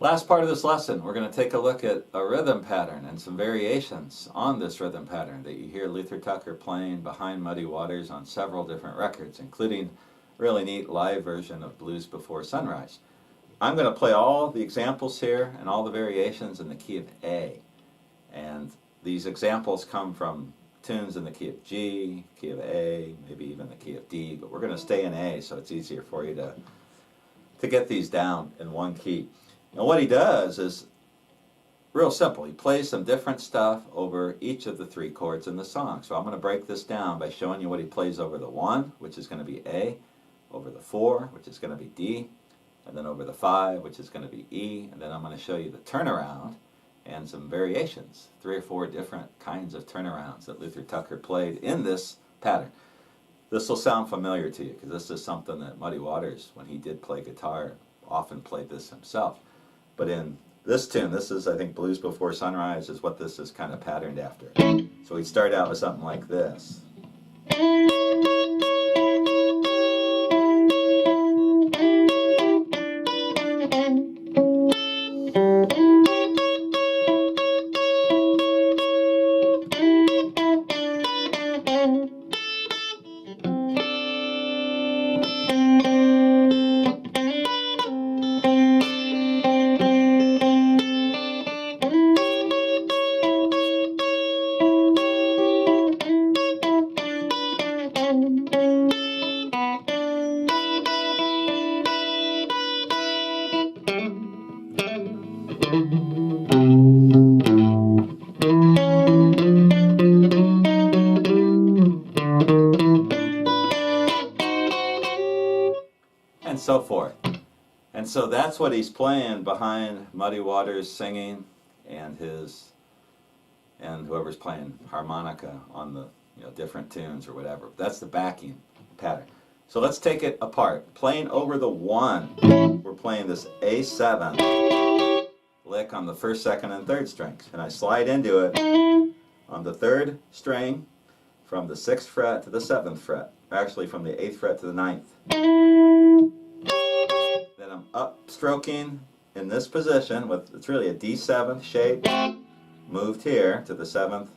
Last part of this lesson, we're going to take a look at a rhythm pattern and some variations on this rhythm pattern that you hear Luther Tucker playing behind Muddy Waters on several different records, including a really neat live version of Blues Before Sunrise. I'm going to play all the examples here and all the variations in the key of A. And these examples come from tunes in the key of G, key of A, maybe even the key of D, but we're going to stay in A so it's easier for you to get these down in one key. And what he does is real simple. He plays some different stuff over each of the three chords in the song. So I'm going to break this down by showing you what he plays over the 1, which is going to be A, over the 4, which is going to be D, and then over the 5, which is going to be E, and then I'm going to show you the turnaround and some variations, 3 or 4 different kinds of turnarounds that Luther Tucker played in this pattern. This will sound familiar to you because this is something that Muddy Waters, when he did play guitar, often played this himself. But in this tune, this is, I think, Blues Before Sunrise is what this is kind of patterned after. So we'd start out with something like this. And so forth. And so that's what he's playing behind Muddy Waters singing and whoever's playing harmonica on the different tunes or whatever. That's the backing pattern. So let's take it apart. Playing over the 1, we're playing this A7 lick on the 1st, 2nd, and 3rd strings. And I slide into it on the 3rd string from the 6th fret to the 7th fret. Actually from the 8th fret to the 9th. Then I'm upstroking in this position with, it's really a D7 shape, moved here to the 7th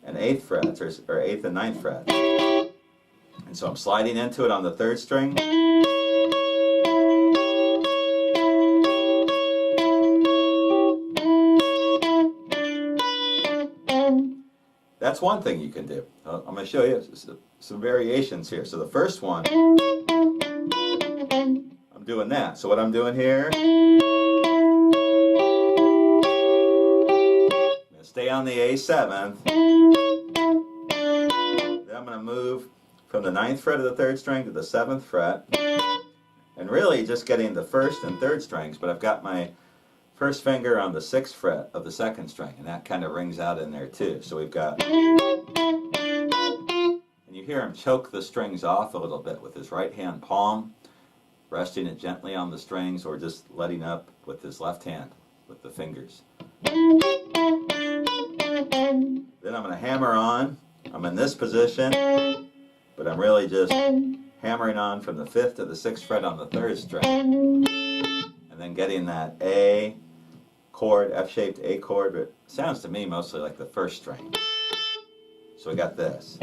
and 8th frets, or 8th and 9th fret. And so I'm sliding into it on the 3rd string. That's one thing you can do. I'm going to show you some variations here. So the first one, I'm doing that. So what I'm doing here, I'm going to stay on the A7th. Then I'm going to move from the 9th fret of the 3rd string to the 7th fret. And really just getting the 1st and 3rd strings, but I've got my 1st finger on the 6th fret of the 2nd string, and that kind of rings out in there too. So we've got, and you hear him choke the strings off a little bit with his right hand palm, resting it gently on the strings, or just letting up with his left hand with the fingers. Then I'm going to hammer on. I'm in this position, but I'm really just hammering on from the 5th to the 6th fret on the 3rd string. And then getting that A chord, F-shaped A chord, but it sounds to me mostly like the 1st string. So we got this.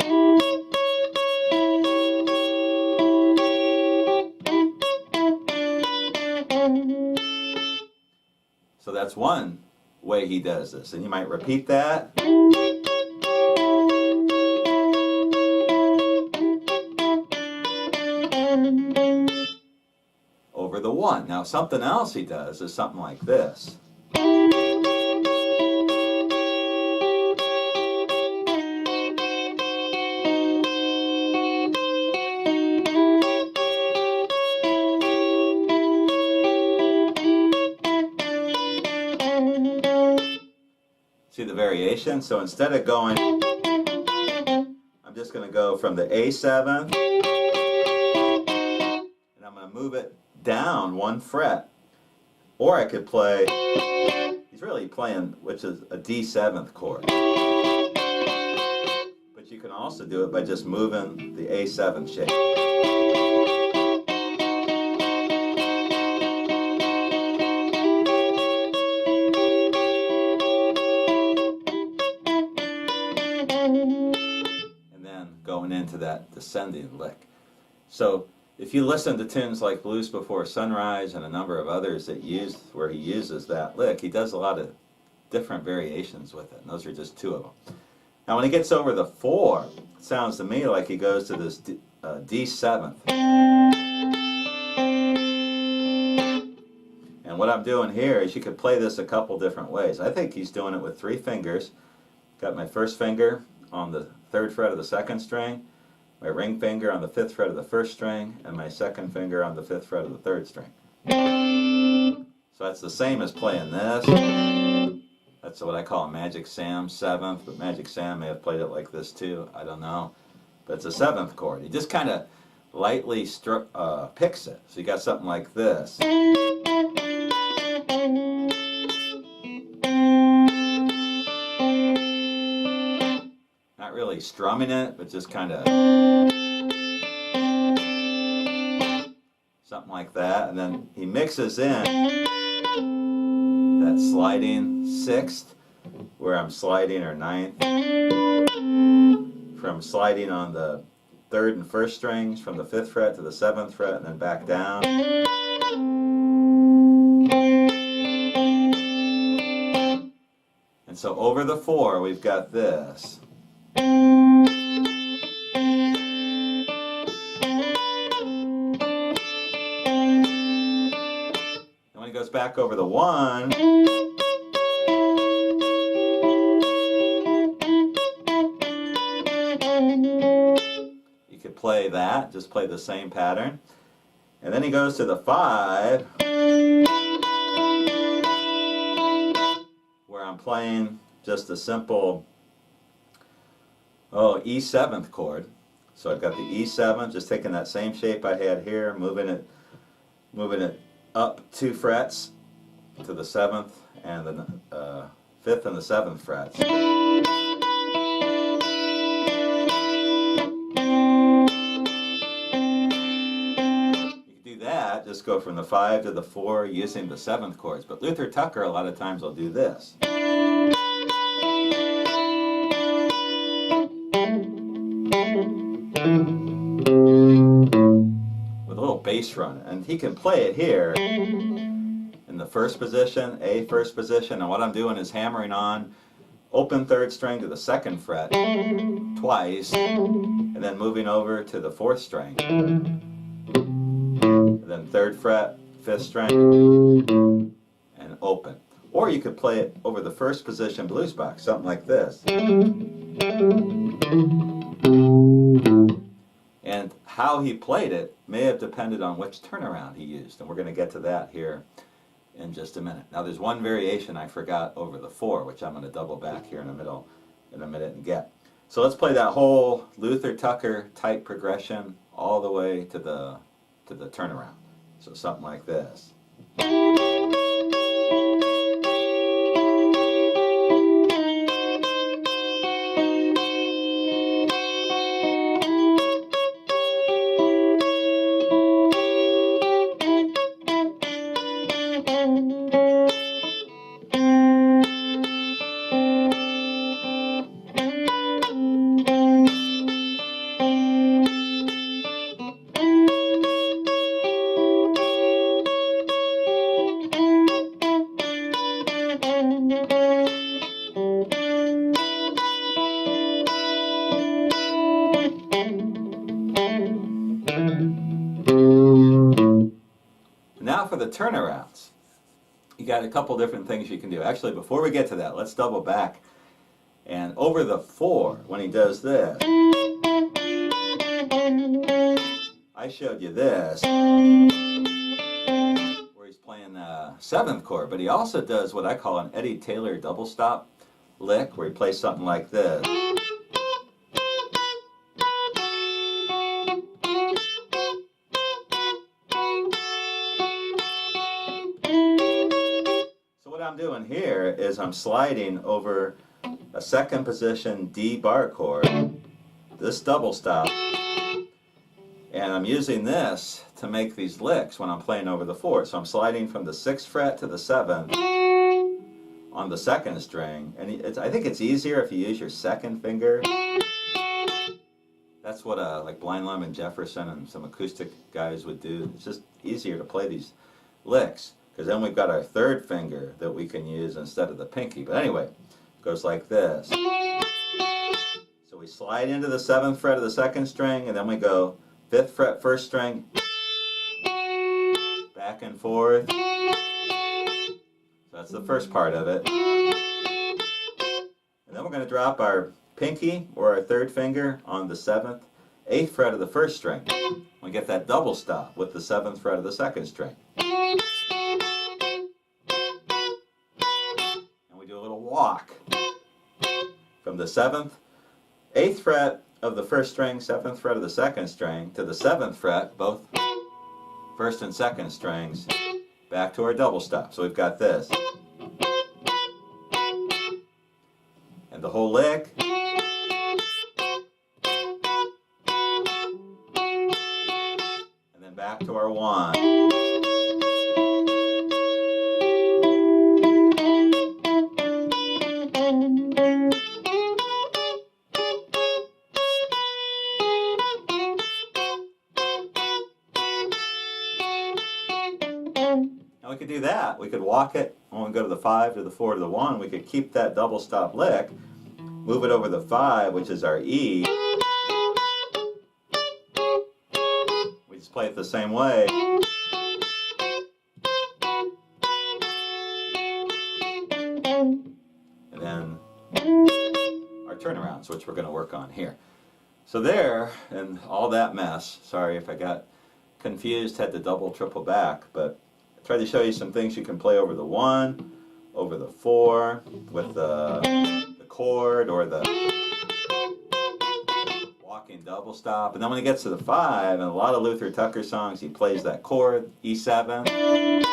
So that's one way he does this, and you might repeat that. Over the 1. Now something else he does is something like this. See the variation? So instead of going, I'm just going to go from the A7, and I'm going to move it down 1 fret. Or I could play, he's really playing, which is a D7th chord. But you can also do it by just moving the A7 shape. into that descending lick. So if you listen to tunes like Blues Before Sunrise and a number of others that where he uses that lick, he does a lot of different variations with it, and those are just two of them. Now when he gets over the 4, it sounds to me like he goes to this D7th. And what I'm doing here is you could play this a couple different ways. I think he's doing it with 3 fingers. Got my first finger on the 3rd fret of the 2nd string, my ring finger on the 5th fret of the 1st string, and my 2nd finger on the 5th fret of the 3rd string. So that's the same as playing this. That's what I call a Magic Sam 7th, but Magic Sam may have played it like this too, I don't know. But it's a 7th chord. He just kind of lightly picks it. So you got something like this. Not really strumming it, but just kind of something like that. And then he mixes in that sliding 6th, where I'm sliding, or 9th, from sliding on the 3rd and 1st strings from the 5th fret to the 7th fret and then back down. And so over the 4 we've got this. And when he goes back over the 1, you could play that, just play the same pattern. And then he goes to the 5, where I'm playing just a simple E7th chord. So I've got the E7, just taking that same shape I had here, moving it up 2 frets to the 7th and the 5th and the 7th frets. Just go from the 5 to the 4 using the 7th chords. But Luther Tucker a lot of times will do this. With a little bass run. And he can play it here in the 1st position, A 1st position, and what I'm doing is hammering on open 3rd string to the 2nd fret twice, and then moving over to the 4th string. Then 3rd fret, 5th string, and open. Or you could play it over the 1st position blues box, something like this. And how he played it may have depended on which turnaround he used, and we're going to get to that here in just a minute. Now there's one variation I forgot over the 4, which I'm going to double back here in a minute and get. So let's play that whole Luther Tucker type progression all the way to the turnaround. So something like this. Now for the turnarounds. You got a couple different things you can do. Actually, before we get to that, let's double back. And over the 4, when he does this, I showed you this, where he's playing the 7th chord, but he also does what I call an Eddie Taylor double stop lick, where he plays something like this. I'm doing here is I'm sliding over a 2nd position D bar chord, this double stop, and I'm using this to make these licks when I'm playing over the 4. So I'm sliding from the 6th fret to the 7th on the 2nd string, and I think it's easier if you use your 2nd finger. That's That's what like Blind Lemon Jefferson and some acoustic guys would do. It's just easier to play these licks, because then we've got our third finger that we can use instead of the pinky. But anyway, it goes like this. So we slide into the 7th fret of the 2nd string, and then we go 5th fret 1st string, back and forth. So that's the first part of it. And then we're going to drop our pinky or our 3rd finger on the 7th, 8th fret of the 1st string. We get that double stop with the 7th fret of the 2nd string. And we do a little walk from the 7th, 8th fret of the 1st string, 7th fret of the 2nd string, to the 7th fret, both 1st and 2nd strings, back to our double stop. So we've got this. And the whole lick. And then back to our 1. And we could do that. We could walk it when we go to the 5, to the 4, to the 1. We could keep that double stop lick, move it over the 5, which is our E. We just play it the same way. And then our turnarounds, which we're going to work on here. So there, and all that mess, sorry if I got confused, had to double, triple back, but I tried to show you some things you can play over the 1, over the 4, with the chord or the walking double stop. And then when he gets to the 5, in a lot of Luther Tucker songs, he plays that chord, E7, and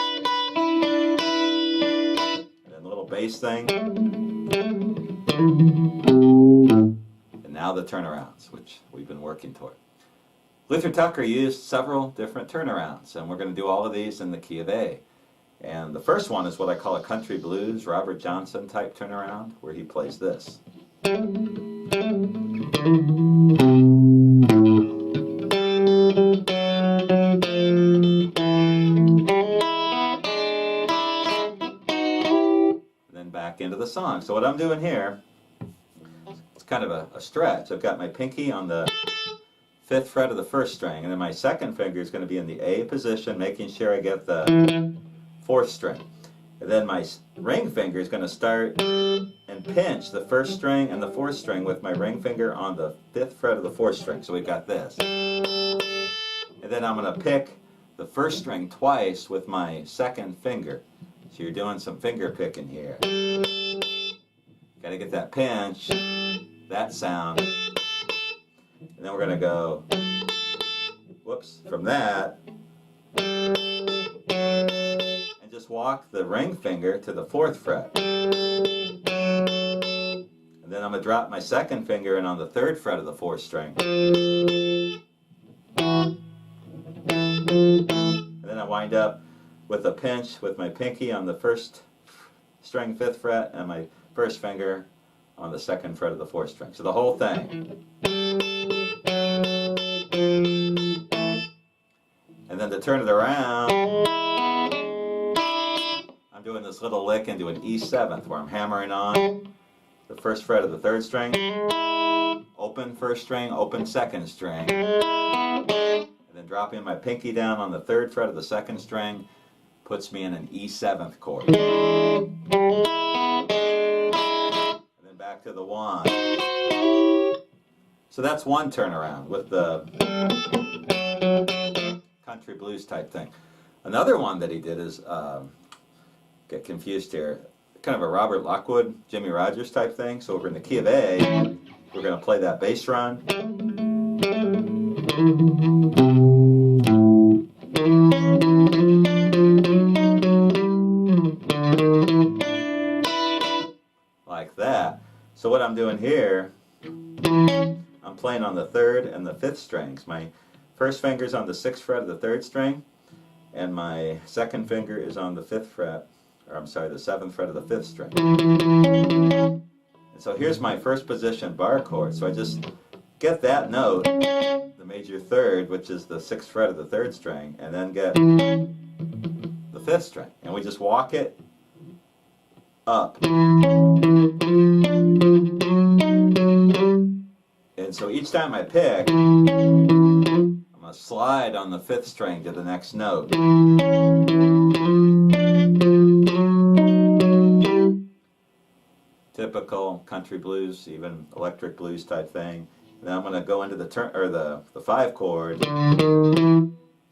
then a little bass thing. And now the turnarounds, which we've been working toward. Luther Tucker used several different turnarounds, and we're going to do all of these in the key of A. And the first one is what I call a country blues, Robert Johnson type turnaround, where he plays this. And then back into the song. So what I'm doing here, it's kind of a stretch. I've got my pinky on the 5th fret of the 1st string, and then my 2nd finger is going to be in the A position, making sure I get the 4th string. And then my ring finger is going to start and pinch the 1st string and the 4th string with my ring finger on the 5th fret of the 4th string. So we've got this. And then I'm going to pick the 1st string twice with my 2nd finger. So you're doing some finger picking here. Got to get that pinch, that sound. And then we're going to go, whoops, from that, and just walk the ring finger to the 4th fret. And then I'm going to drop my 2nd finger in on the 3rd fret of the 4th string. And then I wind up with a pinch with my pinky on the 1st string, 5th fret, and my 1st finger on the 2nd fret of the 4th string. So the whole thing. And then to turn it around, I'm doing this little lick into an E7th where I'm hammering on the 1st fret of the 3rd string, open 1st string, open 2nd string, and then dropping my pinky down on the 3rd fret of the 2nd string puts me in an E7th chord. And then back to the 1. So that's one turnaround with the country blues type thing. Another one that he did is, get confused here, kind of a Robert Lockwood, Jimmy Rogers type thing. So over in the key of A, we're going to play that bass run. Like that. So what I'm doing here, I'm playing on the 3rd and the 5th strings. My 1st finger is on the 6th fret of the 3rd string, and my 2nd finger is on the 5th fret, or I'm sorry, the 7th fret of the 5th string. And so here's my 1st position bar chord. So I just get that note, the major third, which is the 6th fret of the 3rd string, and then get the 5th string. And we just walk it up. And so each time I pick, I'm going to slide on the 5th string to the next note. Typical country blues, even electric blues type thing. And then I'm going to go into the 5 chord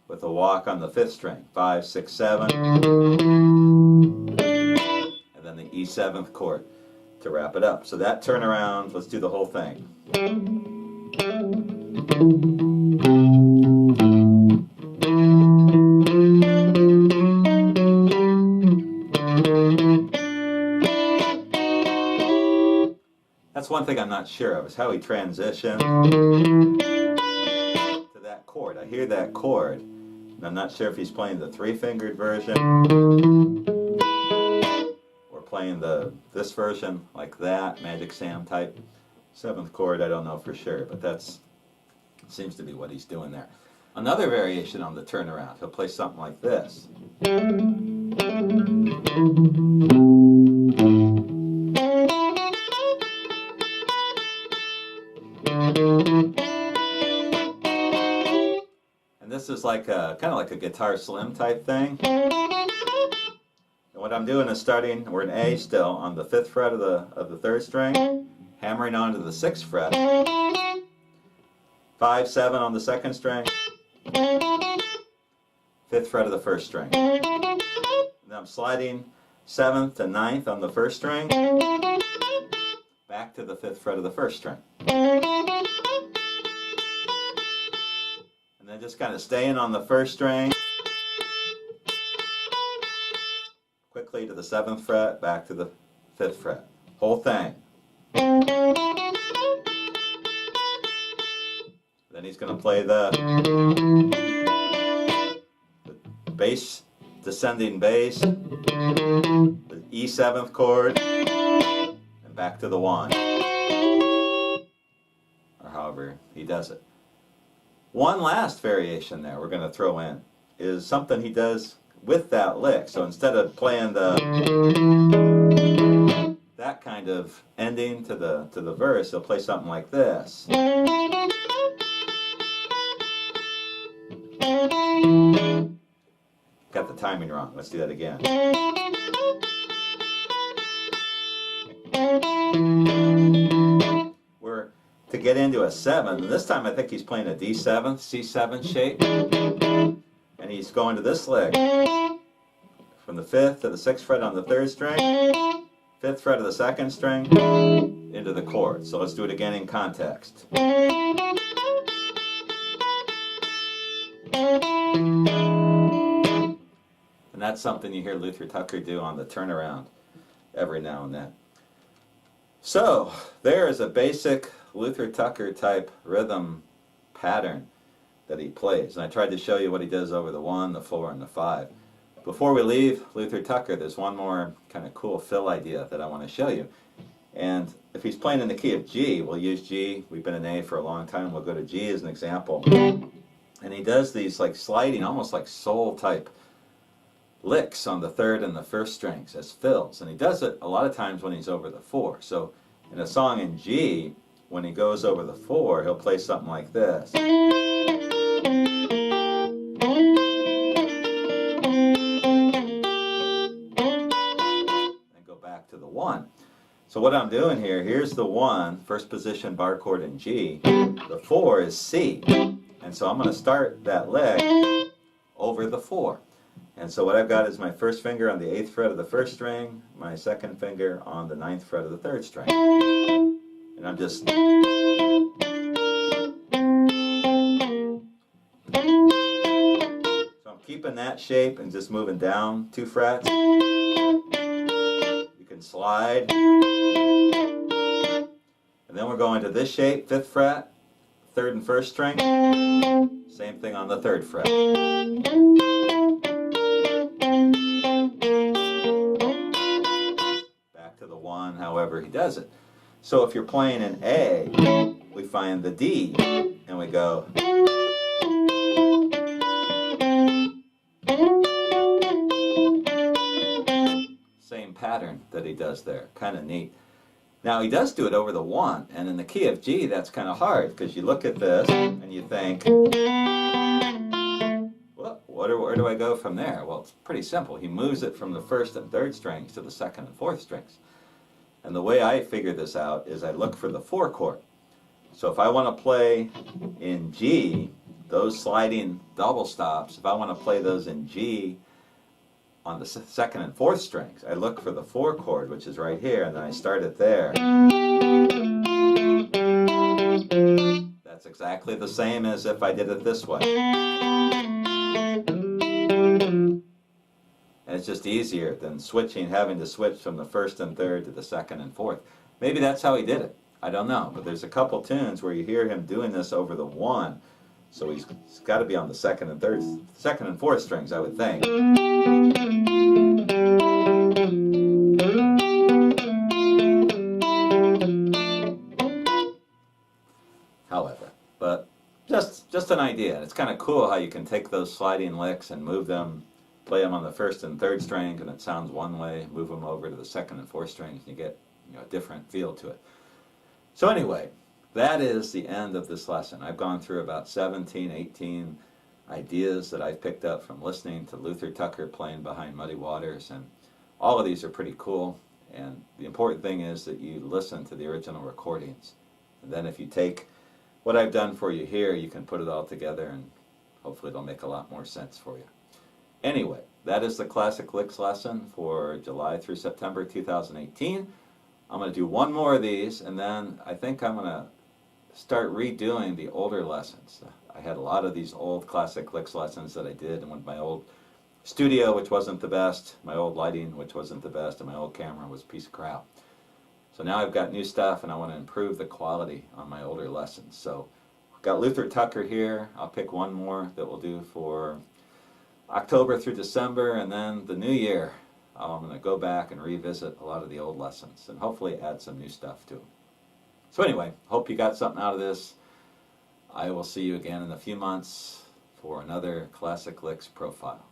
with a walk on the 5th string. 5, 6, 7. And then the E7th chord to wrap it up. So that turnaround, let's do the whole thing. That's one thing I'm not sure of, is how he transitioned to that chord. I hear that chord, and I'm not sure if he's playing the 3-fingered version or playing this version like that, Magic Sam type 7th chord. I don't know for sure, but that seems to be what he's doing there. Another variation on the turnaround, he'll play something like this. And this is like kind of like a guitar slim type thing. And what I'm doing is we're in A still, on the 5th fret of the 3rd string, hammering onto the 6th fret, 5, 7 on the 2nd string, 5th fret of the 1st string. And then I'm sliding 7th to 9th on the 1st string, back to the 5th fret of the 1st string. And then just kind of staying on the 1st string, quickly to the 7th fret, back to the 5th fret. Whole thing. Then he's going to play the bass, descending bass, the E7th chord, and back to the 1. Or however he does it. One last variation there we're going to throw in is something he does with that lick. So instead of playing that kind of ending to the verse, he'll play something like this. Got the timing wrong. Let's do that again. We're to get into a 7, and this time I think he's playing a D7, C7 shape. And he's going to this lick from the 5th to the 6th fret on the 3rd string, 5th fret of the 2nd string, into the chord. So let's do it again in context. And that's something you hear Luther Tucker do on the turnaround every now and then. So there is a basic Luther Tucker type rhythm pattern that he plays. And I tried to show you what he does over the 1, the 4, and the 5. Before we leave Luther Tucker, there's one more kind of cool fill idea that I want to show you. And if he's playing in the key of G, we'll use G. We've been in A for a long time. We'll go to G as an example. And he does these like sliding, almost like soul type licks on the 3rd and the 1st strings as fills. And he does it a lot of times when he's over the 4. So in a song in G, when he goes over the 4, he'll play something like this. And go back to the 1. So what I'm doing here, here's the 1, first position bar chord in G. The 4 is C. And so I'm going to start that lick over the 4. And so what I've got is my first finger on the 8th fret of the 1st string, my second finger on the 9th fret of the 3rd string. And I'm just... So I'm keeping that shape and just moving down 2 frets. You can slide. And then we're going to this shape, 5th fret, 3rd and 1st string. Same thing on the 3rd fret. Back to the 1, however he does it. So if you're playing in A, we find the D, and we go. Same pattern that he does there. Kind of neat. Now he does do it over the 1, and in the key of G that's kind of hard, because you look at this and you think, well, where do I go from there? Well, it's pretty simple. He moves it from the 1st and 3rd strings to the 2nd and 4th strings. And the way I figure this out is I look for the 4 chord. So if I want to play in G, those sliding double stops, if I want to play those in G on the 2nd and 4th strings, I look for the 4 chord, which is right here, and then I start it there. That's exactly the same as if I did it this way. And it's just easier than having to switch from the 1st and 3rd to the 2nd and 4th. Maybe that's how he did it. I don't know. But there's a couple tunes where you hear him doing this over the 1. So he's got to be on the 2nd and 4th strings, I would think. However, but just an idea. It's kind of cool how you can take those sliding licks and move them, play them on the 1st and 3rd string, and it sounds one way. Move them over to the 2nd and 4th strings, and you get a different feel to it. So anyway, that is the end of this lesson. I've gone through about 17, 18 ideas that I've picked up from listening to Luther Tucker playing Behind Muddy Waters, and all of these are pretty cool. And the important thing is that you listen to the original recordings. And then if you take what I've done for you here, you can put it all together, and hopefully it'll make a lot more sense for you. Anyway, that is the Classic Licks lesson for July through September 2018. I'm going to do one more of these, and then I think I'm going to start redoing the older lessons. I had a lot of these old Classic Licks lessons that I did, and with my old studio, which wasn't the best, my old lighting, which wasn't the best, and my old camera was a piece of crap. So now I've got new stuff, and I want to improve the quality on my older lessons. So I've got Luther Tucker here. I'll pick one more that we'll do for October through December, and then the new year I'm going to go back and revisit a lot of the old lessons and hopefully add some new stuff to them. So anyway, hope you got something out of this. I will see you again in a few months for another Classic Licks profile.